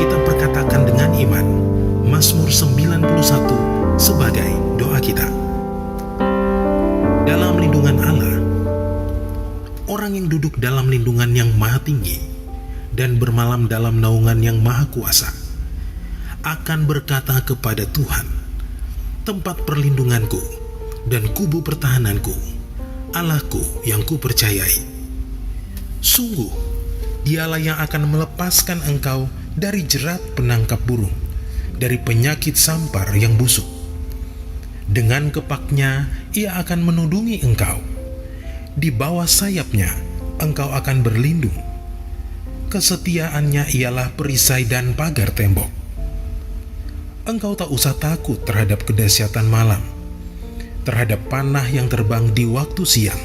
kita perkatakan dengan iman Mazmur 91 sebagai doa kita. Dalam lindungan Allah, orang yang duduk dalam lindungan yang maha tinggi dan bermalam dalam naungan yang maha kuasa akan berkata kepada Tuhan, tempat perlindunganku dan kubu pertahananku, Allahku yang kupercayai. Sungguh, Dialah yang akan melepaskan engkau dari jerat penangkap burung, dari penyakit sampar yang busuk. Dengan kepaknya Ia akan menudungi engkau. Di bawah sayapnya engkau akan berlindung. Kesetiaannya ialah perisai dan pagar tembok. Engkau tak usah takut terhadap kedahsyatan malam, terhadap panah yang terbang di waktu siang,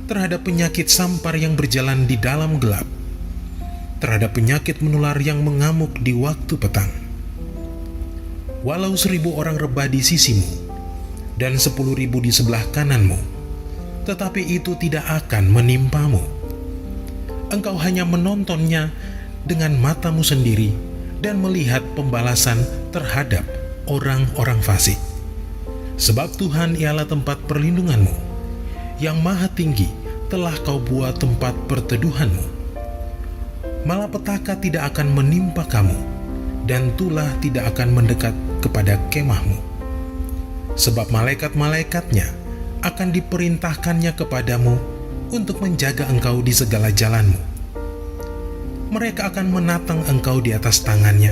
terhadap penyakit sampar yang berjalan di dalam gelap, terhadap penyakit menular yang mengamuk di waktu petang. Walau 1000 orang rebah di sisimu dan 10.000 di sebelah kananmu, tetapi itu tidak akan menimpamu. Engkau hanya menontonnya dengan matamu sendiri dan melihat pembalasan terhadap orang-orang fasik. Sebab Tuhan ialah tempat perlindunganmu, yang maha tinggi telah kau buat tempat perteduhanmu. Malapetaka tidak akan menimpa kamu, dan tulah tidak akan mendekat kepada kemahmu. Sebab malaikat-malaikatnya akan diperintahkannya kepadamu untuk menjaga engkau di segala jalanmu. Mereka akan menatang engkau di atas tangannya,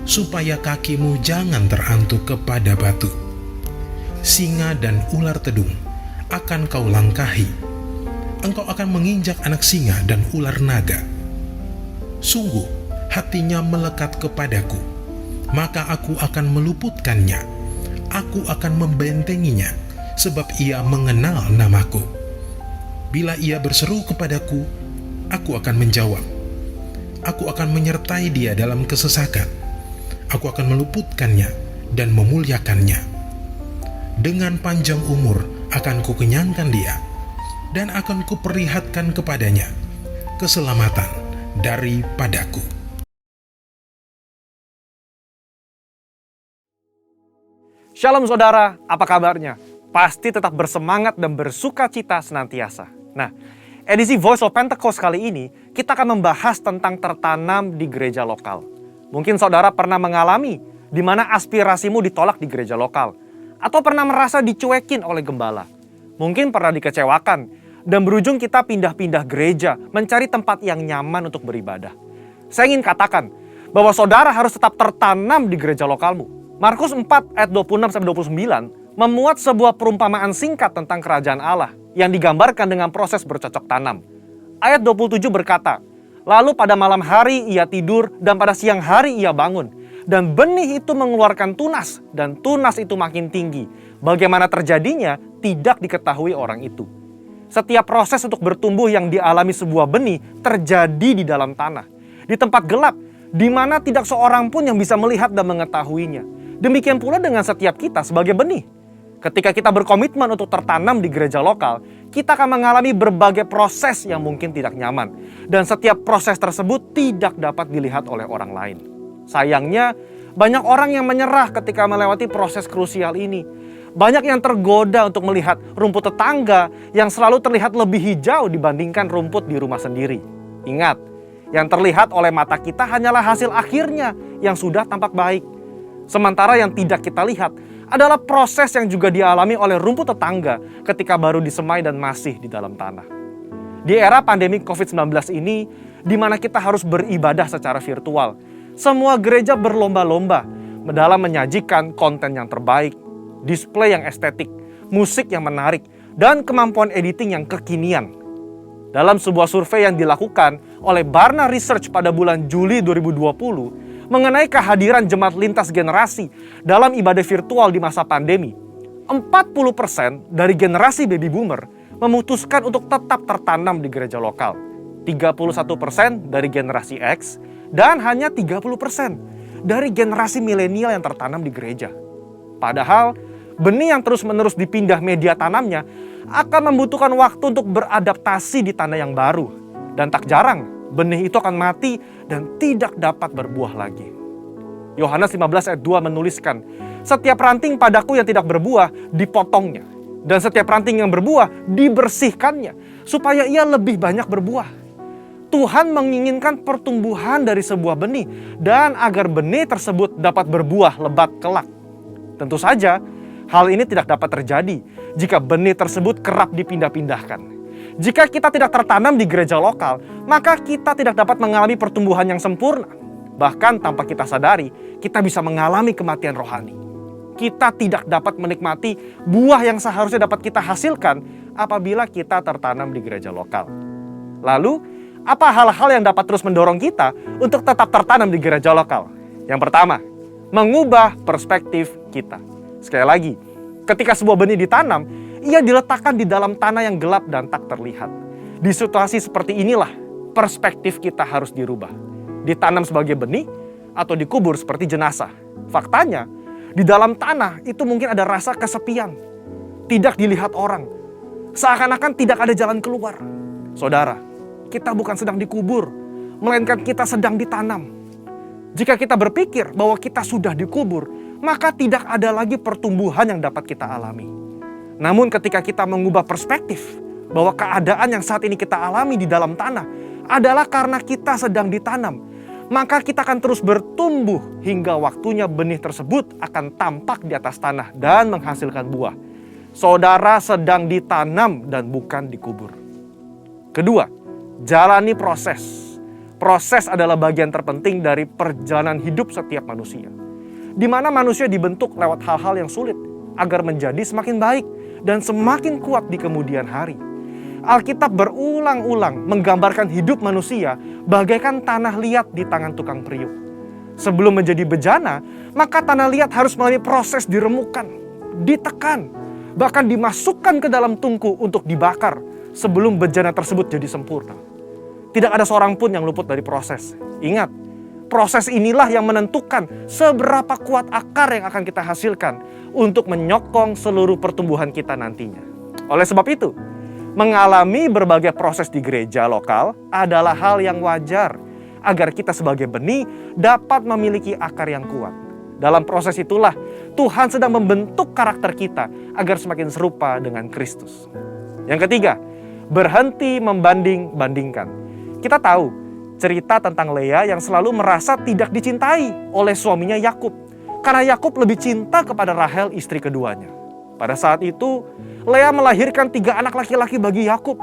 supaya kakimu jangan terantuk kepada batu. Singa dan ular tedung akan kau langkahi. Engkau akan menginjak anak singa dan ular naga. Sungguh, hatinya melekat kepadaku, maka aku akan meluputkannya. Aku akan membentenginya, sebab ia mengenal namaku. Bila ia berseru kepadaku, aku akan menjawab. Aku akan menyertai dia dalam kesesakan. Aku akan meluputkannya dan memuliakannya. Dengan panjang umur akan kukenyangkan dia, dan akan kuperlihatkan kepadanya keselamatan daripadaku. Shalom saudara, apa kabarnya? Pasti tetap bersemangat dan bersuka cita senantiasa. Nah, edisi Voice of Pentecost kali ini, kita akan membahas tentang tertanam di gereja lokal. Mungkin saudara pernah mengalami di mana aspirasimu ditolak di gereja lokal, atau pernah merasa dicuekin oleh gembala. Mungkin pernah dikecewakan, dan berujung kita pindah-pindah gereja, mencari tempat yang nyaman untuk beribadah. Saya ingin katakan, bahwa saudara harus tetap tertanam di gereja lokalmu. Markus 4 ayat 26-29 memuat sebuah perumpamaan singkat tentang kerajaan Allah, yang digambarkan dengan proses bercocok tanam. Ayat 27 berkata, lalu pada malam hari ia tidur, dan pada siang hari ia bangun. Dan benih itu mengeluarkan tunas, dan tunas itu makin tinggi. Bagaimana terjadinya, tidak diketahui orang itu. Setiap proses untuk bertumbuh yang dialami sebuah benih terjadi di dalam tanah, di tempat gelap, di mana tidak seorang pun yang bisa melihat dan mengetahuinya. Demikian pula dengan setiap kita sebagai benih. Ketika kita berkomitmen untuk tertanam di gereja lokal, kita akan mengalami berbagai proses yang mungkin tidak nyaman. Dan setiap proses tersebut tidak dapat dilihat oleh orang lain. Sayangnya, banyak orang yang menyerah ketika melewati proses krusial ini. Banyak yang tergoda untuk melihat rumput tetangga yang selalu terlihat lebih hijau dibandingkan rumput di rumah sendiri. Ingat, yang terlihat oleh mata kita hanyalah hasil akhirnya yang sudah tampak baik. Sementara yang tidak kita lihat adalah proses yang juga dialami oleh rumput tetangga ketika baru disemai dan masih di dalam tanah. Di era pandemi COVID-19 ini, di mana kita harus beribadah secara virtual, semua gereja berlomba-lomba dalam menyajikan konten yang terbaik, display yang estetik, musik yang menarik, dan kemampuan editing yang kekinian. Dalam sebuah survei yang dilakukan oleh Barna Research pada bulan Juli 2020 mengenai kehadiran jemaat lintas generasi dalam ibadah virtual di masa pandemi, 40% dari generasi baby boomer memutuskan untuk tetap tertanam di gereja lokal, 31% dari generasi X, dan hanya 30% dari generasi milenial yang tertanam di gereja. Padahal, benih yang terus-menerus dipindah media tanamnya akan membutuhkan waktu untuk beradaptasi di tanah yang baru. Dan tak jarang, benih itu akan mati dan tidak dapat berbuah lagi. Yohanes 15 ayat 2 menuliskan, setiap ranting padaku yang tidak berbuah dipotongnya, dan setiap ranting yang berbuah dibersihkannya, supaya ia lebih banyak berbuah. Tuhan menginginkan pertumbuhan dari sebuah benih, dan agar benih tersebut dapat berbuah lebat kelak. Tentu saja, hal ini tidak dapat terjadi jika benih tersebut kerap dipindah-pindahkan. Jika kita tidak tertanam di gereja lokal, maka kita tidak dapat mengalami pertumbuhan yang sempurna. Bahkan tanpa kita sadari, kita bisa mengalami kematian rohani. Kita tidak dapat menikmati buah yang seharusnya dapat kita hasilkan apabila kita tertanam di gereja lokal. Lalu, apa hal-hal yang dapat terus mendorong kita untuk tetap tertanam di gereja lokal? Yang pertama, mengubah perspektif kita. Sekali lagi, ketika sebuah benih ditanam, ia diletakkan di dalam tanah yang gelap dan tak terlihat. Di situasi seperti inilah, perspektif kita harus dirubah. Ditanam sebagai benih atau dikubur seperti jenazah. Faktanya, di dalam tanah itu mungkin ada rasa kesepian. Tidak dilihat orang. Seakan-akan tidak ada jalan keluar. Saudara, kita bukan sedang dikubur, melainkan kita sedang ditanam. Jika kita berpikir bahwa kita sudah dikubur, maka tidak ada lagi pertumbuhan yang dapat kita alami. Namun ketika kita mengubah perspektif bahwa keadaan yang saat ini kita alami di dalam tanah adalah karena kita sedang ditanam, maka kita akan terus bertumbuh hingga waktunya benih tersebut akan tampak di atas tanah dan menghasilkan buah. Saudara sedang ditanam dan bukan dikubur. Kedua, jalani proses. Proses adalah bagian terpenting dari perjalanan hidup setiap manusia, di mana manusia dibentuk lewat hal-hal yang sulit agar menjadi semakin baik dan semakin kuat di kemudian hari. Alkitab berulang-ulang menggambarkan hidup manusia bagaikan tanah liat di tangan tukang periuk. Sebelum menjadi bejana, maka tanah liat harus melalui proses diremukkan, ditekan, bahkan dimasukkan ke dalam tungku untuk dibakar sebelum bejana tersebut jadi sempurna. Tidak ada seorang pun yang luput dari proses. Ingat, proses inilah yang menentukan seberapa kuat akar yang akan kita hasilkan untuk menyokong seluruh pertumbuhan kita nantinya. Oleh sebab itu, mengalami berbagai proses di gereja lokal adalah hal yang wajar agar kita sebagai benih dapat memiliki akar yang kuat. Dalam proses itulah Tuhan sedang membentuk karakter kita agar semakin serupa dengan Kristus. Yang ketiga, berhenti membanding-bandingkan. Kita tahu cerita tentang Lea yang selalu merasa tidak dicintai oleh suaminya Yakub karena Yakub lebih cinta kepada Rahel, istri keduanya. Pada saat itu, Lea melahirkan 3 anak laki-laki bagi Yakub,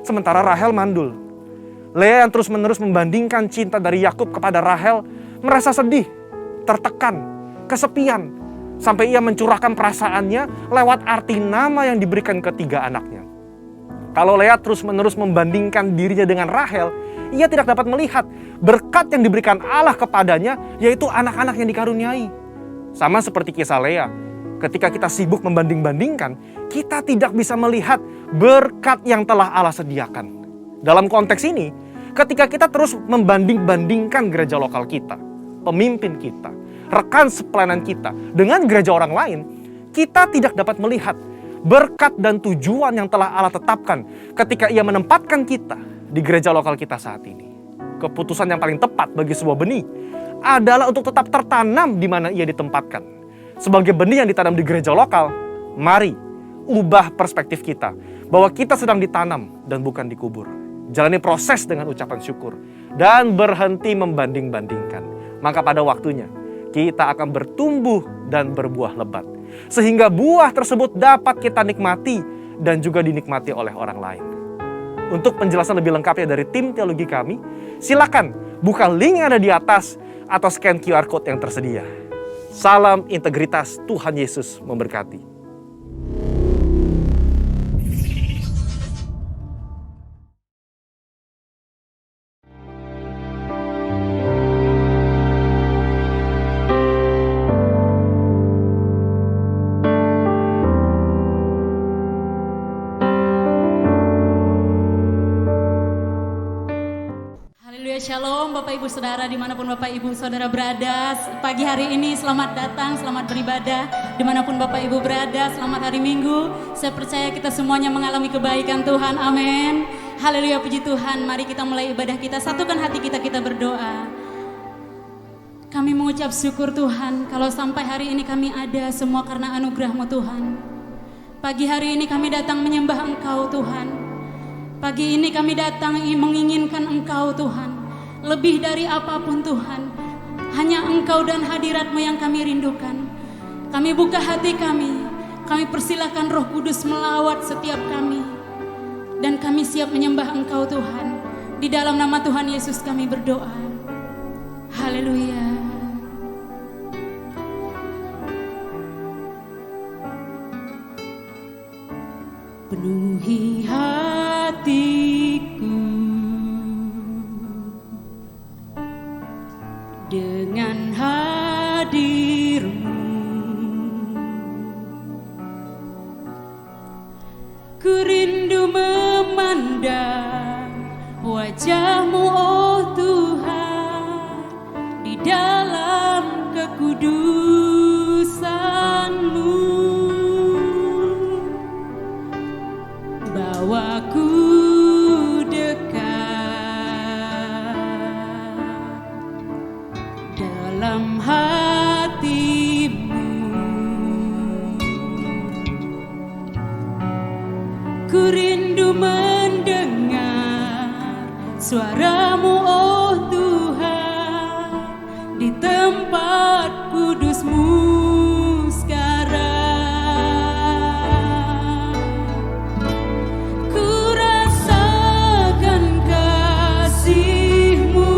sementara Rahel mandul. Lea yang terus-menerus membandingkan cinta dari Yakub kepada Rahel merasa sedih, tertekan, kesepian, sampai ia mencurahkan perasaannya lewat arti nama yang diberikan ke 3 anaknya. Kalau Lea terus-menerus membandingkan dirinya dengan Rahel, ia tidak dapat melihat berkat yang diberikan Allah kepadanya, yaitu anak-anak yang dikaruniai. Sama seperti kisah Lea, ketika kita sibuk membanding-bandingkan, kita tidak bisa melihat berkat yang telah Allah sediakan. Dalam konteks ini, ketika kita terus membanding-bandingkan gereja lokal kita, pemimpin kita, rekan sepelayanan kita dengan gereja orang lain, kita tidak dapat melihat berkat dan tujuan yang telah Allah tetapkan ketika ia menempatkan kita di gereja lokal kita saat ini. Keputusan yang paling tepat bagi sebuah benih adalah untuk tetap tertanam di mana ia ditempatkan. Sebagai benih yang ditanam di gereja lokal, mari ubah perspektif kita bahwa kita sedang ditanam dan bukan dikubur. Jalani proses dengan ucapan syukur dan berhenti membanding-bandingkan. Maka pada waktunya kita akan bertumbuh dan berbuah lebat, sehingga buah tersebut dapat kita nikmati dan juga dinikmati oleh orang lain. Untuk penjelasan lebih lengkapnya dari tim teologi kami, silakan buka link yang ada di atas atau scan QR Code yang tersedia. Salam integritas, Tuhan Yesus memberkati. Shalom Bapak Ibu Saudara dimanapun Bapak Ibu Saudara berada. Pagi hari ini selamat datang, selamat beribadah dimanapun Bapak Ibu berada. Selamat hari Minggu. Saya percaya kita semuanya mengalami kebaikan Tuhan, amin. Haleluya, puji Tuhan. Mari kita mulai ibadah kita. Satukan hati kita, kita berdoa. Kami mengucap syukur Tuhan, kalau sampai hari ini kami ada semua karena anugerah-Mu Tuhan. Pagi hari ini kami datang menyembah Engkau Tuhan. Pagi ini kami datang menginginkan Engkau Tuhan. Lebih dari apapun Tuhan, hanya Engkau dan hadirat-Mu yang kami rindukan. Kami buka hati kami persilahkan Roh Kudus melawat setiap kami. Dan kami siap menyembah Engkau Tuhan. Di dalam nama Tuhan Yesus kami berdoa. Haleluya. Penuhi hatiku dengan hadir-Mu. Ku rindu memandang wajah-Mu, oh Tuhan, di dalam kekudusan-Mu. Bawaku dekat dalam hati-Mu. Ku rindu mendengar suara-Mu, oh Tuhan, di tempat kudus-Mu sekarang. Ku rasakan kasih-Mu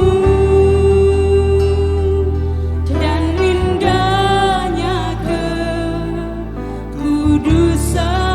dan indahnya kekudusan.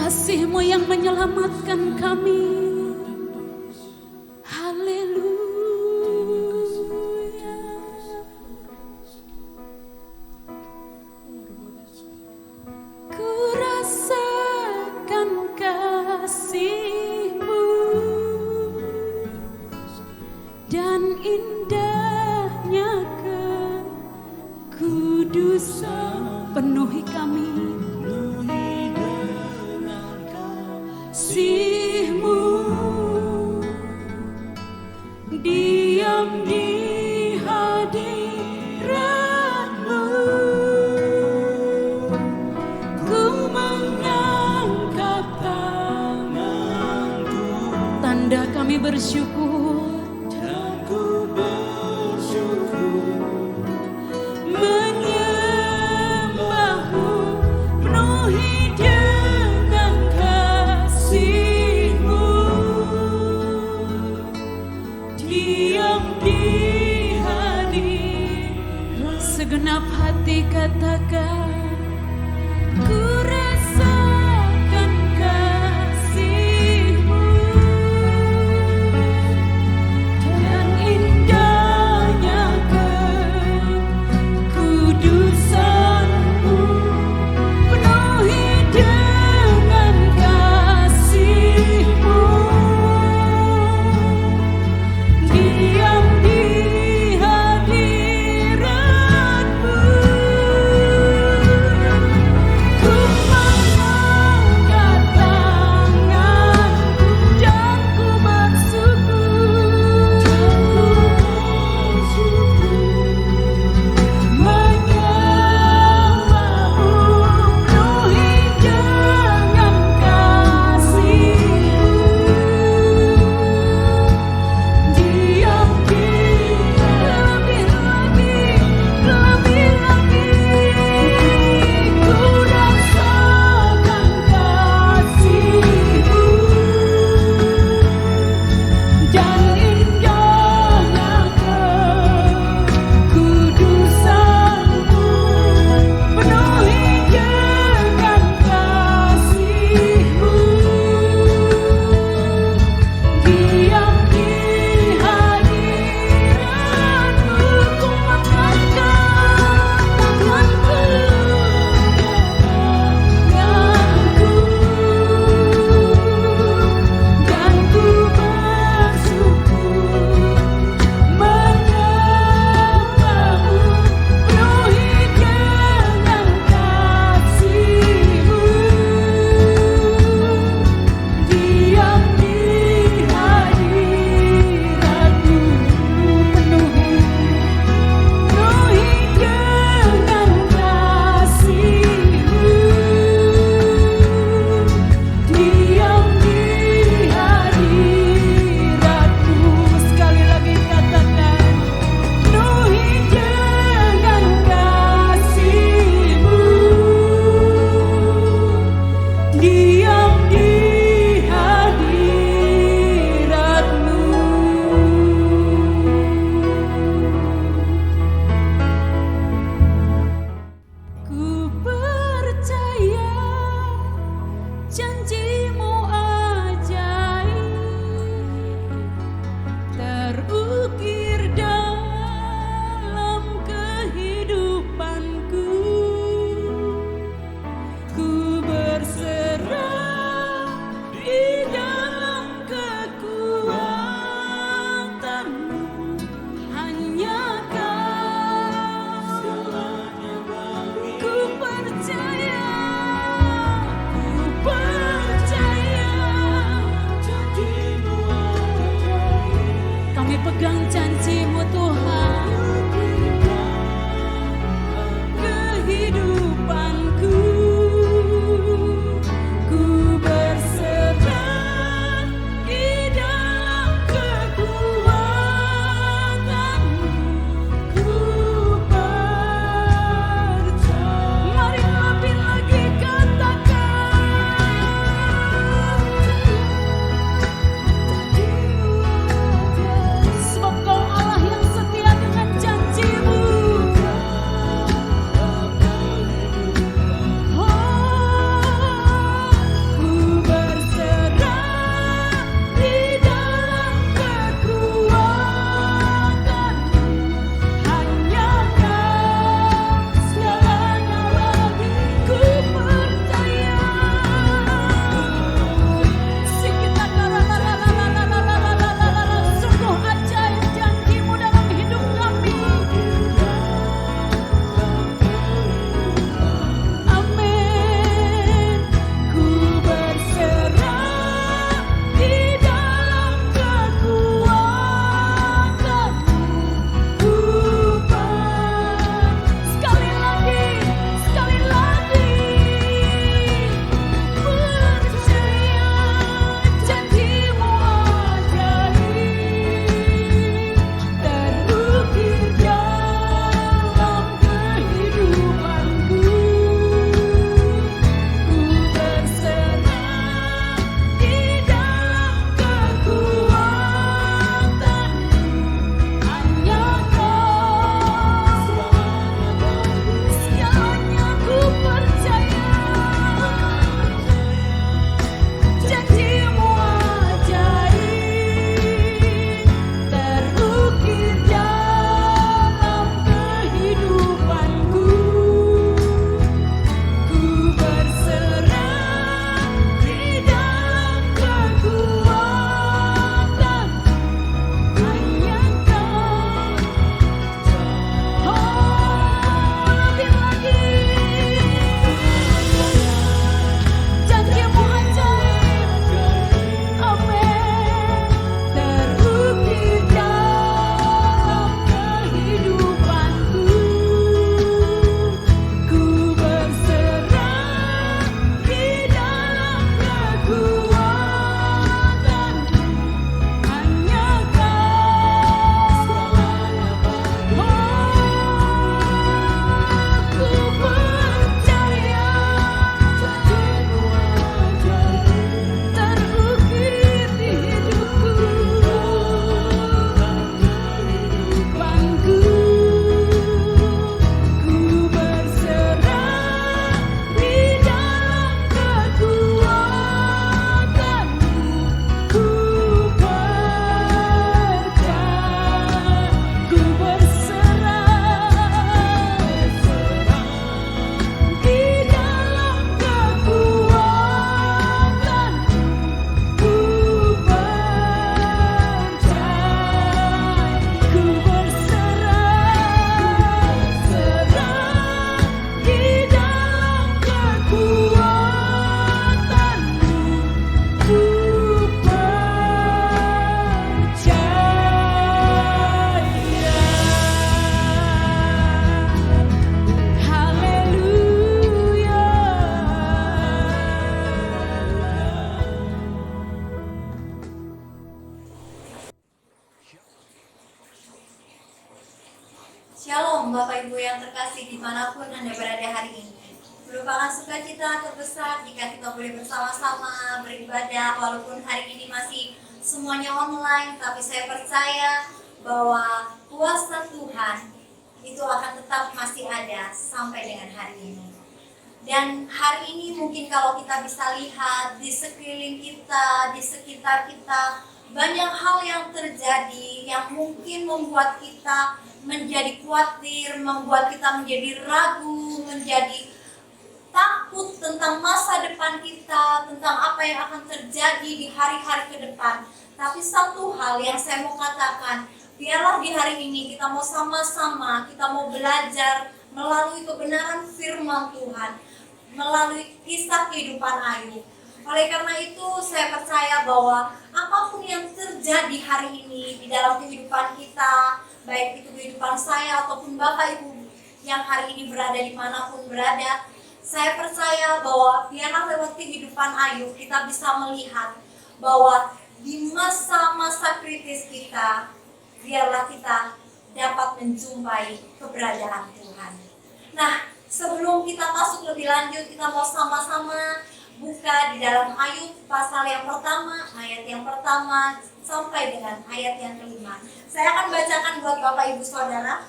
kasih-Mu yang menyelamatkan kami. Haleluya. Ku rasakan kasih-Mu dan indahnya kekudusan penuhi kami. Kasih-Mu diam di hadirat-Mu, ku mengangkat tanganku, tanda kami bersyukur. Dan ku bersyukur menyembah-Mu, penuhi dengan kasih-Mu, diam di hadirat. Segenap hati katakan, ku rasakan kasih-Mu Shalom Bapak Ibu yang terkasih dimanapun Anda berada hari ini. Merupakan sukacita terbesar jika kita boleh bersama-sama beribadah walaupun hari ini masih semuanya online, tapi saya percaya bahwa kuasa Tuhan itu akan tetap masih ada sampai dengan hari ini. Dan hari ini mungkin kalau kita bisa lihat di sekeliling kita, di sekitar kita, banyak hal yang terjadi yang mungkin membuat kita menjadi khawatir, membuat kita menjadi ragu, menjadi takut tentang masa depan kita, tentang apa yang akan terjadi di hari-hari ke depan. Tapi satu hal yang saya mau katakan, biarlah di hari ini kita mau sama-sama, kita mau belajar melalui kebenaran firman Tuhan, melalui kisah kehidupan Ayub. Oleh karena itu saya percaya bahwa apapun yang terjadi hari ini di dalam kehidupan kita, baik itu kehidupan saya ataupun Bapak Ibu yang hari ini berada dimanapun berada, saya percaya bahwa biarlah lewat kehidupan Ayub kita bisa melihat bahwa di masa-masa kritis kita, biarlah kita dapat menjumpai keberadaan Tuhan. Nah, sebelum kita masuk lebih lanjut, kita mau sama-sama buka di dalam Ayub pasal yang pertama, ayat yang pertama sampai dengan ayat yang kelima. Saya akan bacakan buat Bapak Ibu Saudara.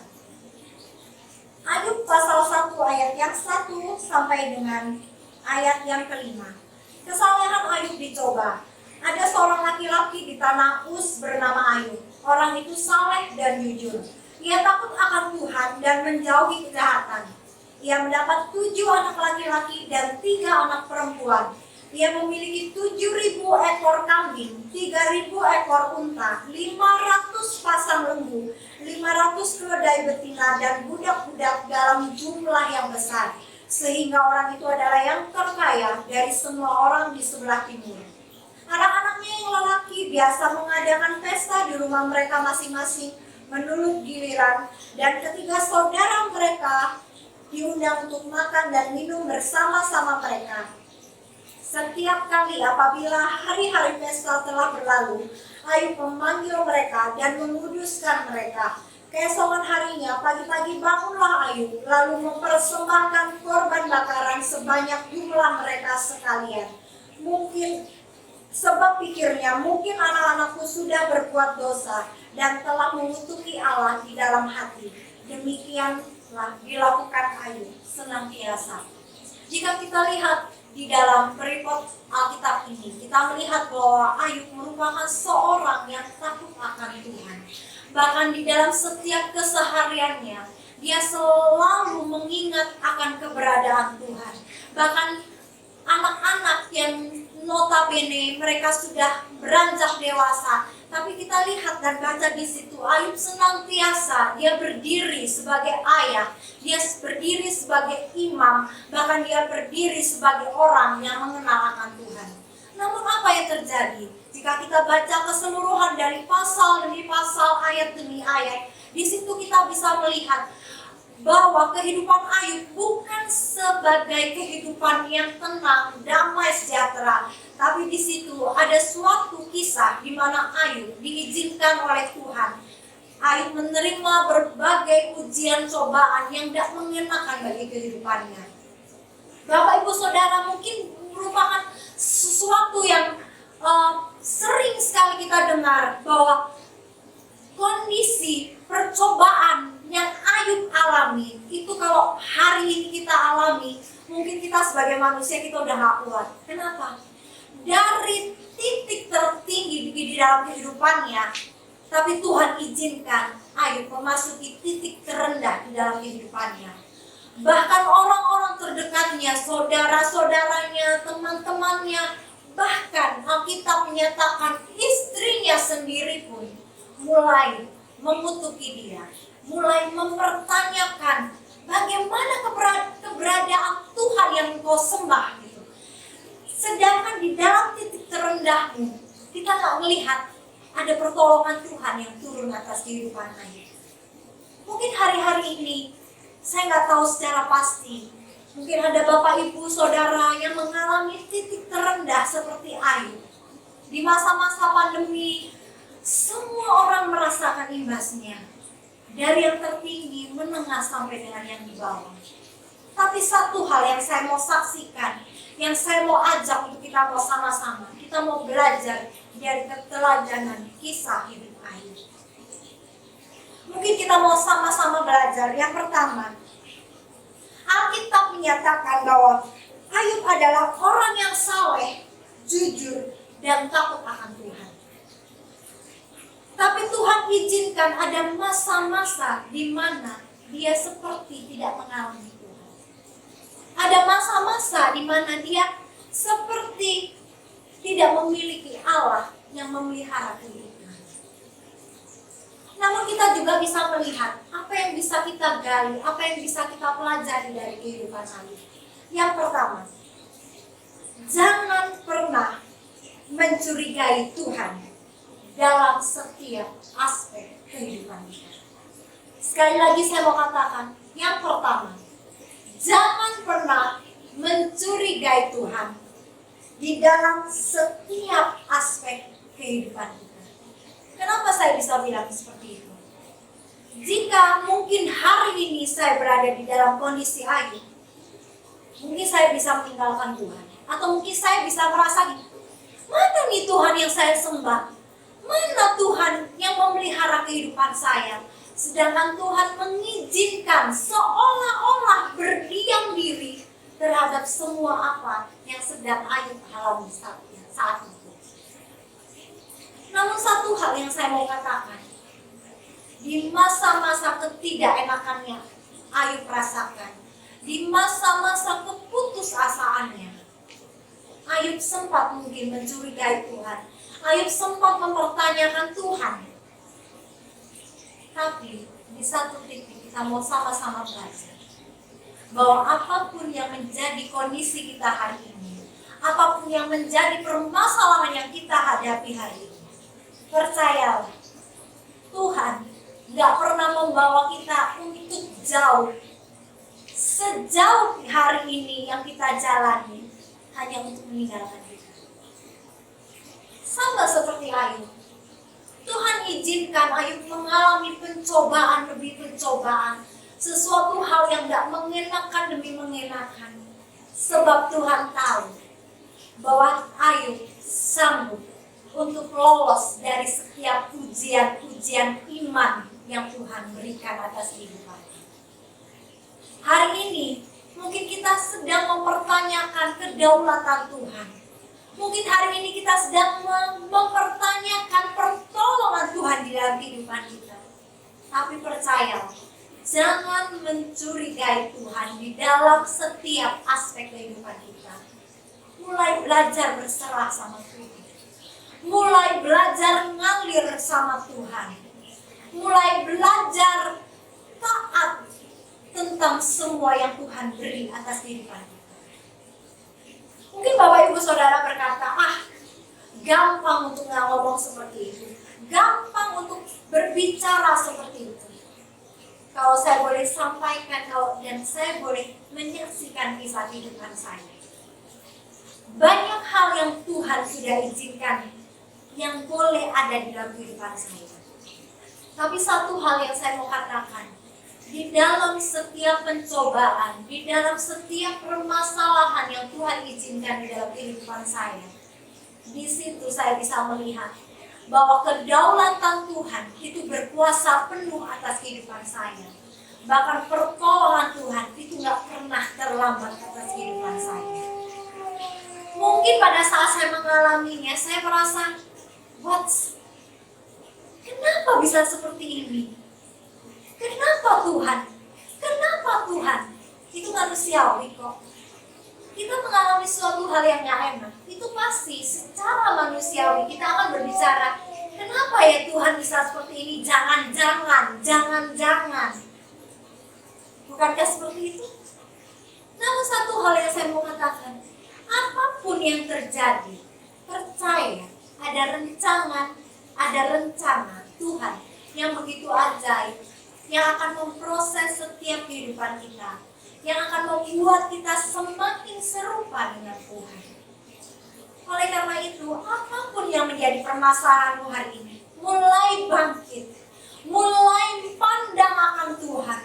Ayub pasal 1 ayat yang 1 sampai dengan ayat yang kelima. Kesalehan Ayub dicoba. Ada seorang laki-laki di tanah Uz bernama Ayub. Orang itu saleh dan jujur. Ia takut akan Tuhan dan menjauhi kejahatan. Ia mendapat 7 anak laki-laki dan 3 anak perempuan. Ia memiliki 7.000 ekor kambing, 3.000 ekor unta, 500 pasang lembu, 500 keledai betina, dan budak-budak dalam jumlah yang besar. Sehingga orang itu adalah yang terkaya dari semua orang di sebelah timur. Anak-anaknya yang lelaki biasa mengadakan pesta di rumah mereka masing-masing, menurut giliran, dan ketiga saudara mereka diundang untuk makan dan minum bersama-sama mereka. Setiap kali apabila hari-hari pesta telah berlalu, Ayub memanggil mereka dan menguduskan mereka. Keesokan harinya, pagi-pagi bangunlah Ayub, lalu mempersembahkan korban bakaran sebanyak jumlah mereka sekalian. Mungkin sebab pikirnya, mungkin anak-anakku sudah berbuat dosa dan telah mengutuki Allah di dalam hati. Demikianlah dilakukan Ayub senantiasa. Jika kita lihat di dalam peripot Alkitab ini, kita melihat bahwa Ayub merupakan seorang yang takut akan Tuhan. Bahkan di dalam setiap kesehariannya, dia selalu mengingat akan keberadaan Tuhan. Bahkan anak-anak yang notabene mereka sudah beranjak dewasa, tapi kita lihat dan baca di situ, Ayub senantiasa dia berdiri sebagai ayah, dia berdiri sebagai imam, bahkan dia berdiri sebagai orang yang mengenal akan Tuhan. Namun apa yang terjadi? Jika kita baca keseluruhan dari pasal demi pasal, ayat demi ayat, di situ kita bisa melihat bahwa kehidupan Ayub bukan sebagai kehidupan yang tenang, damai, sejahtera. Tapi di situ ada suatu kisah di mana Ayub diizinkan oleh Tuhan. Ayub menerima berbagai ujian cobaan yang tidak mengenakan bagi kehidupannya. Bapak Ibu Saudara, mungkin merupakan sesuatu yang sering sekali kita dengar bahwa kondisi percobaan yang Ayub alami itu kalau hari ini kita alami, mungkin kita sebagai manusia kita udah gak kuat. Kenapa? Dari titik tertinggi di dalam kehidupannya, tapi Tuhan izinkan Ayub memasuki titik terendah di dalam kehidupannya. Bahkan orang-orang terdekatnya, saudara-saudaranya, teman-temannya, bahkan Alkitab menyatakan istrinya sendiri pun mulai mengutuki dia, mulai mempertanyakan bagaimana keberadaan Tuhan yang engkau sembah gitu. Sedangkan di dalam titik terendahmu, kita nggak melihat ada pertolongan Tuhan yang turun atas kehidupan Ayub. Mungkin hari-hari ini saya nggak tahu secara pasti, mungkin ada Bapak Ibu Saudara yang mengalami titik terendah seperti Ayub. Di masa-masa pandemi, semua orang merasakan imbasnya. dari yang tertinggi, menengah sampai dengan yang di bawah. Tapi satu hal yang saya mau saksikan, yang saya mau ajak untuk kita mau sama-sama, kita mau belajar dari keteladanan kisah hidup Ayub. Mungkin kita mau sama-sama belajar. Yang pertama, Alkitab menyatakan bahwa Ayub adalah orang yang saleh, jujur, dan takut akan Tuhan. Tapi Tuhan izinkan ada masa-masa di mana dia seperti tidak mengalami Tuhan. Ada masa-masa di mana dia seperti tidak memiliki Allah yang memelihara kehidupan. Namun kita juga bisa melihat apa yang bisa kita gali, apa yang bisa kita pelajari dari kehidupan Ayub. Yang pertama, jangan pernah mencurigai Tuhan dalam setiap aspek kehidupan kita. Sekali lagi saya mau katakan, yang pertama, jangan pernah mencurigai Tuhan di dalam setiap aspek kehidupan kita. Kenapa saya bisa bilang seperti itu? Jika mungkin hari ini saya berada di dalam kondisi Ayub, mungkin saya bisa meninggalkan Tuhan. Atau mungkin saya bisa merasa gini, mana nih Tuhan yang saya sembah? Mana Tuhan yang memelihara kehidupan saya? Sedangkan Tuhan mengizinkan seolah-olah berdiam diri terhadap semua apa yang sedang Ayub alami saat itu. Namun satu hal yang saya mau katakan, di masa-masa ketidakenakannya Ayub rasakan, di masa-masa keputusasaannya, Ayub sempat mungkin mencurigai Tuhan. Ayub sempat mempertanyakan Tuhan. Tapi di satu titik kita mau sama-sama belajar bahwa apapun yang menjadi kondisi kita hari ini, apapun yang menjadi permasalahan yang kita hadapi hari ini, percayalah, Tuhan gak pernah membawa kita untuk jauh. Sejauh hari ini yang kita jalani hanya untuk meninggalkan kita. Sama seperti Ayub, Tuhan izinkan Ayub mengalami pencobaan demi pencobaan, sesuatu hal yang gak mengenakan demi mengenakan. Sebab Tuhan tahu bahwa Ayub sanggup untuk lolos dari setiap ujian-ujian iman yang Tuhan berikan atas kehidupannya. Hari ini mungkin kita sedang mempertanyakan kedaulatan Tuhan. Mungkin hari ini kita sedang mempertanyakan pertolongan Tuhan di dalam kehidupan kita. Tapi percayalah, jangan mencurigai Tuhan di dalam setiap aspek kehidupan kita. Mulai belajar berserah sama Tuhan. Mulai belajar ngalir sama Tuhan. Mulai belajar taat tentang semua yang Tuhan beri atas kehidupan kita. Mungkin Bapak Ibu Saudara berkata, gampang untuk ngomong seperti itu. Gampang untuk berbicara seperti itu. Kalau saya boleh sampaikan dan saya boleh menyaksikan kisah kehidupan saya. Banyak hal yang Tuhan sudah izinkan yang boleh ada di dalam kehidupan saya. Tapi satu hal yang saya mau katakan, di dalam setiap pencobaan, di dalam setiap permasalahan yang Tuhan izinkan di dalam kehidupan saya, di situ saya bisa melihat bahwa kedaulatan Tuhan itu berkuasa penuh atas kehidupan saya. Bahkan pertolongan Tuhan itu gak pernah terlambat atas kehidupan saya. Mungkin pada saat saya mengalaminya, saya merasa, kenapa bisa seperti ini? Kenapa Tuhan? Kenapa Tuhan? Itu manusiawi kok. Kita mengalami suatu hal yang gak enak, itu pasti secara manusiawi kita akan berbicara, kenapa ya Tuhan bisa seperti ini? Jangan. Bukankah seperti itu? Namun satu hal yang saya mau katakan, apapun yang terjadi, percaya ada rencana Tuhan yang begitu ajaib, yang akan memproses setiap kehidupan kita, yang akan membuat kita semakin serupa dengan Tuhan. Oleh karena itu, apapun yang menjadi permasalahanmu hari ini, mulai bangkit, Mulai pandang akan Tuhan.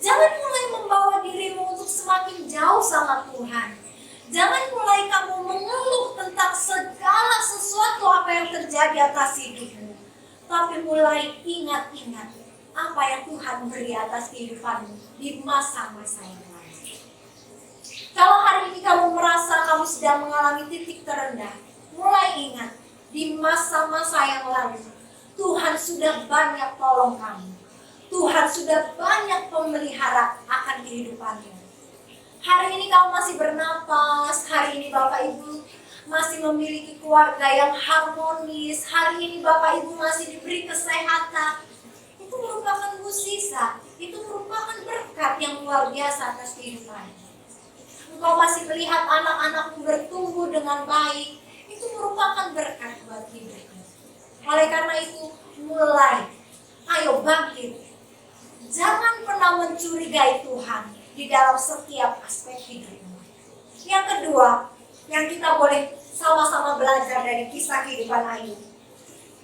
Jangan mulai membawa dirimu untuk semakin jauh sama Tuhan. Jangan mulai kamu mengeluh tentang segala sesuatu apa yang terjadi atas hidupmu. Tapi mulai ingat-ingat apa yang Tuhan beri atas kehidupanmu di masa-masa yang lalu. Kalau hari ini kamu merasa kamu sedang mengalami titik terendah, mulai ingat di masa-masa yang lalu Tuhan sudah banyak tolong kamu. Tuhan sudah banyak pemelihara akan kehidupanmu. Hari ini kamu masih bernapas, hari ini Bapak Ibu masih memiliki keluarga yang harmonis, hari ini Bapak Ibu masih diberi kesehatan. Itu merupakan mukjizat, itu merupakan berkat yang luar biasa atas kehidupanmu. Engkau masih melihat anak-anakmu bertumbuh dengan baik, itu merupakan berkat buat hidupmu. Oleh karena itu, mulai, ayo bangkit. Jangan pernah mencurigai Tuhan di dalam setiap aspek hidupmu. Yang kedua, yang kita boleh sama-sama belajar dari kisah kehidupan Ayub.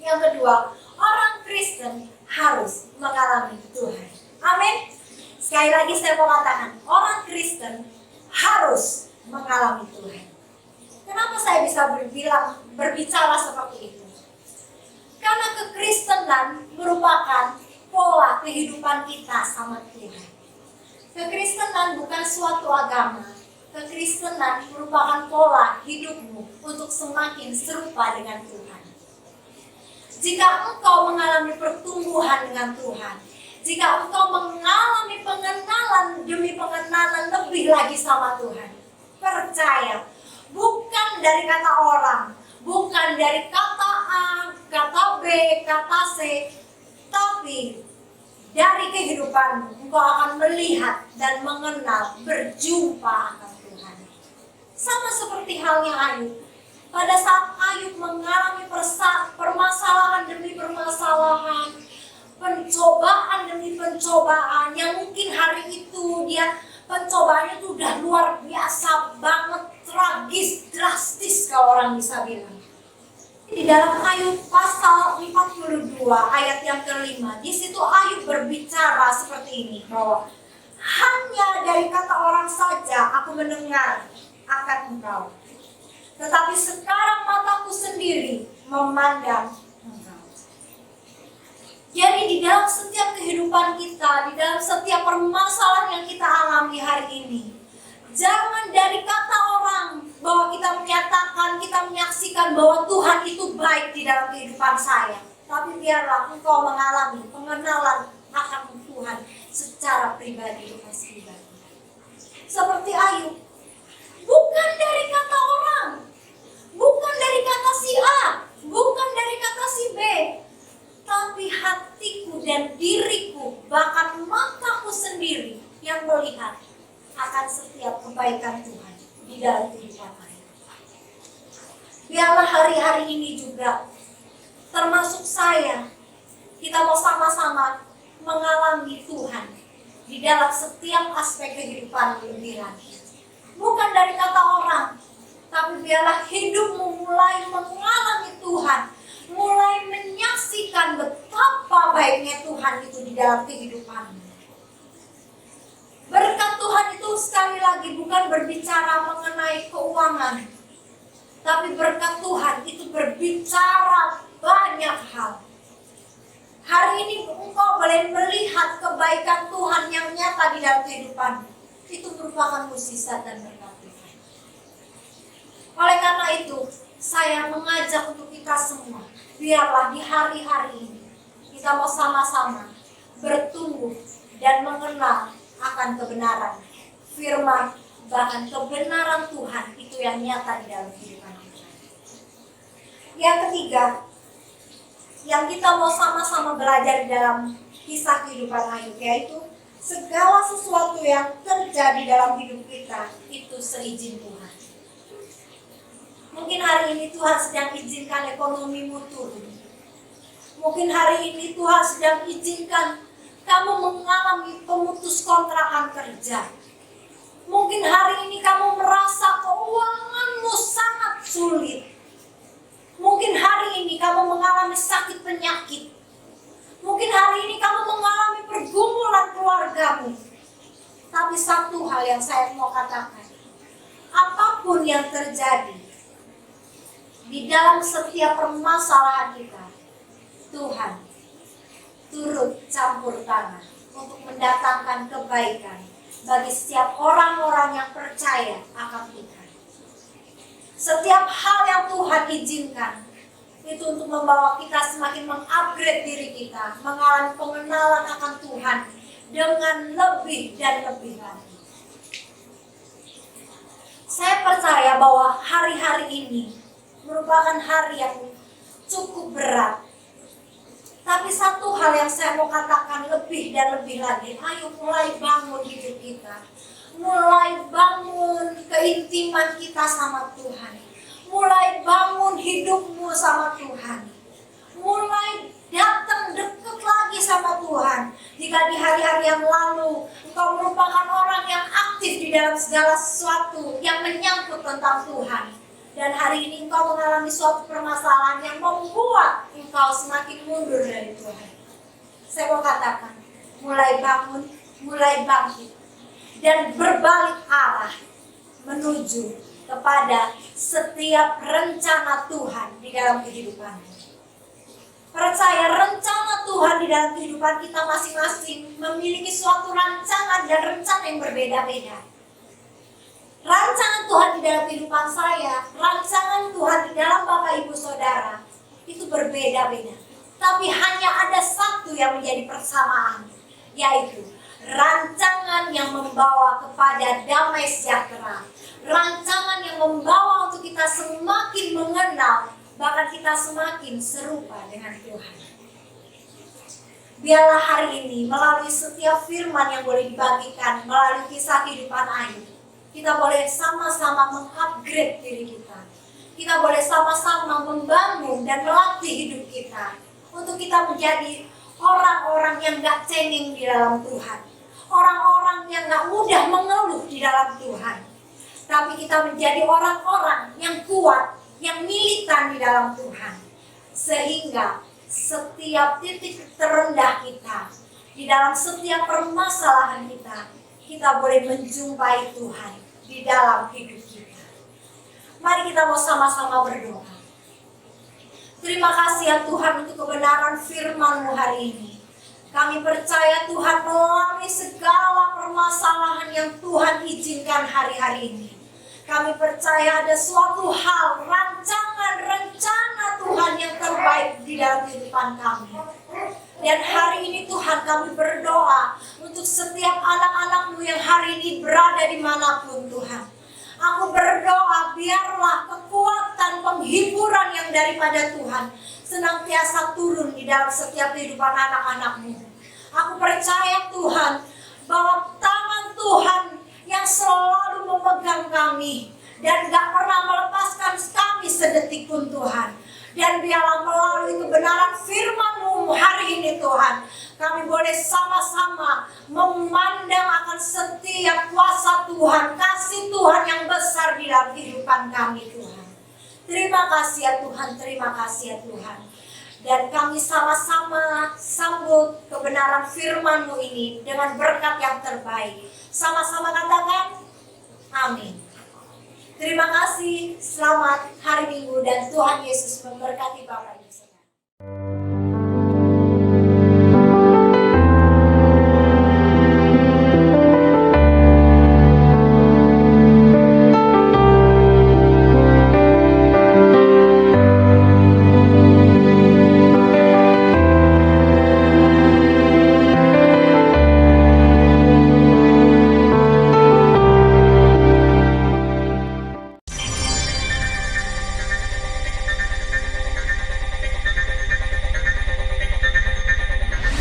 Yang kedua, orang Kristen harus mengalami Tuhan. Amin. Sekali lagi saya mau katakan, orang Kristen harus mengalami Tuhan. Kenapa saya bisa berbicara seperti itu? Karena kekristenan merupakan pola kehidupan kita sama Tuhan. Kekristenan bukan suatu agama. Kekristenan merupakan pola hidupmu untuk semakin serupa dengan Tuhan. Jika engkau mengalami pertumbuhan dengan Tuhan, jika engkau mengalami pengenalan demi pengenalan lebih lagi sama Tuhan, percaya, bukan dari kata orang, bukan dari kata A, kata B, kata C, tapi dari kehidupanmu, engkau akan melihat dan mengenal, berjumpa akan Tuhan. Sama seperti halnya Ayub. Pada saat Ayub mengalami permasalahan demi permasalahan, pencobaan demi pencobaan, yang mungkin hari itu dia pencobaannya itu udah luar biasa banget, tragis, drastis kalau orang bisa bilang. Di dalam Ayub pasal 42 ayat yang kelima, di situ Ayub berbicara seperti ini, bahwa hanya dari kata orang saja aku mendengar akan engkau, tetapi sekarang mataku sendiri memandang engkau. Jadi di dalam setiap kehidupan kita, di dalam setiap permasalahan yang kita alami hari ini, jangan dari kata orang bahwa kita menyatakan, kita menyaksikan bahwa Tuhan itu baik di dalam kehidupan saya. Tapi biarlah engkau mengalami pengenalan akan Tuhan secara pribadi dengan pribadi. Seperti Ayub, bukan dari kata orang, bukan dari kata si A, bukan dari kata si B, tapi hatiku dan diriku, bahkan mataku sendiri yang melihat akan setiap kebaikan Tuhan di dalam kehidupan saya. Biarlah hari-hari ini juga, termasuk saya, kita mau sama-sama mengalami Tuhan di dalam setiap aspek kehidupan lebih lagi. Bukan dari kata orang, tapi biarlah hidupmu mulai mengalami Tuhan, mulai menyaksikan betapa baiknya Tuhan itu di dalam kehidupanmu. Berkat Tuhan itu sekali lagi bukan berbicara mengenai keuangan, tapi berkat Tuhan itu berbicara banyak hal. Hari ini engkau boleh melihat kebaikan Tuhan yang nyata di dalam kehidupanmu. Itu merupakan mukjizat dan berkat Tuhan. Oleh karena itu, saya mengajak untuk kita semua, biarlah di hari-hari ini kita mau sama-sama bertumbuh dan mengenal akan kebenaran firman, bahkan kebenaran Tuhan itu yang nyata di dalam kehidupan kita. Yang ketiga, yang kita mau sama-sama belajar di dalam kisah kehidupan Ayub, yaitu segala sesuatu yang terjadi dalam hidup kita itu seizin Tuhan. Mungkin hari ini Tuhan sedang izinkan ekonomimu turun. Mungkin hari ini Tuhan sedang izinkan kamu mengalami pemutus kontrakan kerja. Mungkin hari ini kamu merasa keuanganmu sangat sulit. Mungkin hari ini kamu mengalami sakit penyakit. Mungkin hari beragamu. Tapi satu hal yang saya mau katakan, apapun yang terjadi di dalam setiap permasalahan kita, Tuhan turut campur tangan untuk mendatangkan kebaikan bagi setiap orang-orang yang percaya akan Tuhan. Setiap hal yang Tuhan izinkan itu untuk membawa kita semakin mengupgrade diri kita, mengalami pengenalan akan Tuhan dengan lebih dan lebih lagi. Saya percaya bahwa hari-hari ini merupakan hari yang cukup berat. Tapi satu hal yang saya mau katakan lebih dan lebih lagi, ayo mulai bangun hidup kita. Mulai bangun keintiman kita sama Tuhan. Mulai bangun hidupmu sama Tuhan. Mulai datang dekat lagi sama Tuhan. Jika di hari-hari yang lalu engkau merupakan orang yang aktif di dalam segala sesuatu yang menyangkut tentang Tuhan, dan hari ini engkau mengalami suatu permasalahan yang membuat engkau semakin mundur dari Tuhan, saya mau katakan, mulai bangun, mulai bangkit, dan berbalik arah menuju kepada setiap rencana Tuhan di dalam kehidupanmu. Percaya rencana Tuhan di dalam kehidupan kita masing-masing memiliki suatu rancangan dan rencana yang berbeda-beda. Rancangan Tuhan di dalam kehidupan saya, rancangan Tuhan di dalam Bapak Ibu Saudara itu berbeda-beda. Tapi hanya ada satu yang menjadi persamaan, yaitu rancangan yang membawa kepada damai sejahtera. Rancangan yang membawa untuk kita semakin mengenal, bahkan kita semakin serupa dengan Tuhan. Biarlah hari ini melalui setiap firman yang boleh dibagikan, melalui kisah kehidupan Ayub, kita boleh sama-sama mengupgrade diri kita. Kita boleh sama-sama membangun dan melatih hidup kita untuk kita menjadi orang-orang yang gak cengeng di dalam Tuhan. Orang-orang yang gak mudah mengeluh di dalam Tuhan. Tapi kita menjadi orang-orang yang kuat, yang militan di dalam Tuhan. Sehingga setiap titik terendah kita, di dalam setiap permasalahan kita, kita boleh menjumpai Tuhan di dalam hidup kita. Mari kita mau sama-sama berdoa. Terima kasih ya Tuhan untuk kebenaran firman-Mu hari ini. Kami percaya Tuhan melalui segala permasalahan yang Tuhan izinkan hari-hari ini. Kami percaya ada suatu hal, rancangan-rencana Tuhan yang terbaik di dalam kehidupan kami. Dan hari ini Tuhan kami berdoa untuk setiap anak-anak-Mu yang hari ini berada dimanapun Tuhan. Aku berdoa biarlah kekuatan penghiburan yang daripada Tuhan senantiasa turun di dalam setiap kehidupan anak-anak-Mu. Aku percaya Tuhan bahwa tangan Tuhan yang selalu memegang kami dan gak pernah melepaskan kami sedetik pun Tuhan. Dan biarlah melalui kebenaran firman-Mu hari ini Tuhan, kami boleh sama-sama memandang akan setiap kuasa Tuhan, kasih Tuhan yang besar di dalam kehidupan kami Tuhan. Terima kasih ya Tuhan, terima kasih ya Tuhan. Dan kami sama-sama sambut kebenaran firman-Mu ini dengan berkat yang terbaik. Sama-sama katakan, amin. Terima kasih, selamat hari Minggu dan Tuhan Yesus memberkati Bapak.